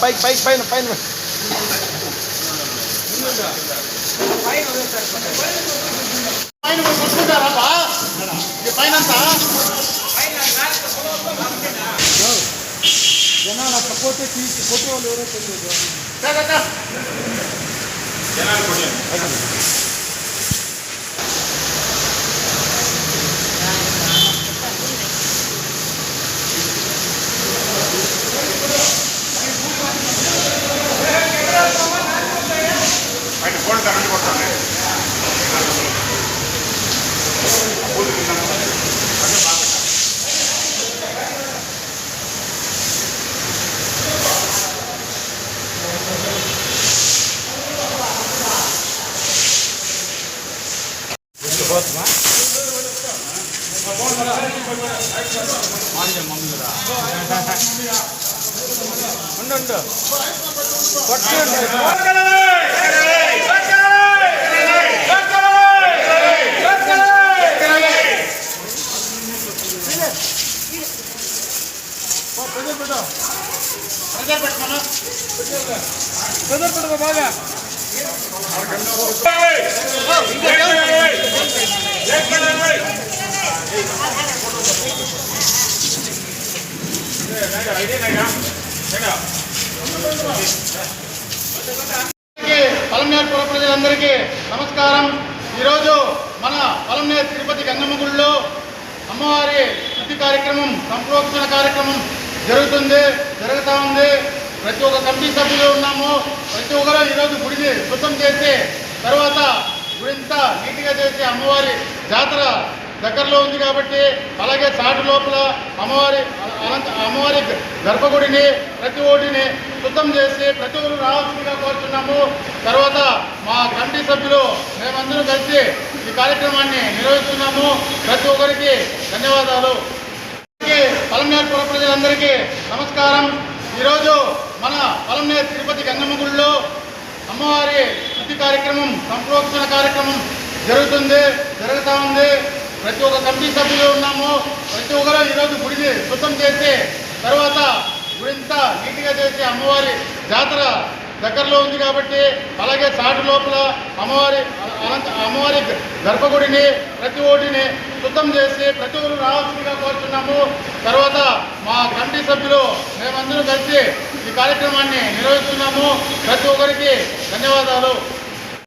పైకి పైకి పైన పైన పైన కొట్టుకుంటారా బా పైన జనాలు అట్లా పోతే తీసి కొట్టే వాళ్ళు ఎవరో తెలియదు. బాగా పలమనేరు పుర ప్రజలందరికీ నమస్కారం. ఈరోజు మన పలమనేరు తిరుపతి గంగమ్మ గుడిలో అమ్మవారి శుద్ధి కార్యక్రమం, సంప్రోక్షణ కార్యక్రమం జరుగుతూ ఉంది. ప్రతి ఒక్క కమిటీ సభ్యులు ఉన్నాము. ప్రతి ఒక్కరూ ఈరోజు గుడిని శుద్ధం చేసి తర్వాత గుడింతా నీట్గా చేసి అమ్మవారి జాతర దగ్గరలో ఉంది కాబట్టి అలాగే చాటు లోపల అమ్మవారి గర్భగుడిని ప్రతి ఒక్కటిని శుద్ధం చేసి ప్రతి ఒక్కరు రావాల్సిందిగా కోరుతున్నాము. తర్వాత మా కమిటీ సభ్యులు మేమందరం కలిసి ఈ కార్యక్రమాన్ని నిర్వహిస్తున్నాము. ప్రతి ఒక్కరికి ధన్యవాదాలు. పలమనేరు పుర ప్రజలందరికీ నమస్కారం. ఈరోజు మన పలమనేరు తిరుపతి గంగమ్మ గుడిలో అమ్మవారి శుద్ధి కార్యక్రమం, సంప్రోక్షణ కార్యక్రమం జరుగుతూ ఉంది. ప్రతి ఒక్క కమిటీ సభ్యులు ఉన్నాము. ప్రతి ఒక్కరూ ఈరోజు గుడిని శుద్ధం చేసి తర్వాత గుడింతా నీట్గా చేసి అమ్మవారి జాతర దగ్గరలో ఉంది కాబట్టి అలాగే చాటు లోపల అమ్మవారి గర్భగుడిని ప్రతి ఒక్కటిని శుద్ధం చేసి ప్రతి ఒక్కరు రావాల్సిందిగా కోరుతున్నాము. తర్వాత మా కమిటీ సభ్యులు మేమందరం కలిసి ఈ కార్యక్రమాన్ని నిర్వహిస్తున్నాము. ప్రతి ఒక్కరికి ధన్యవాదాలు.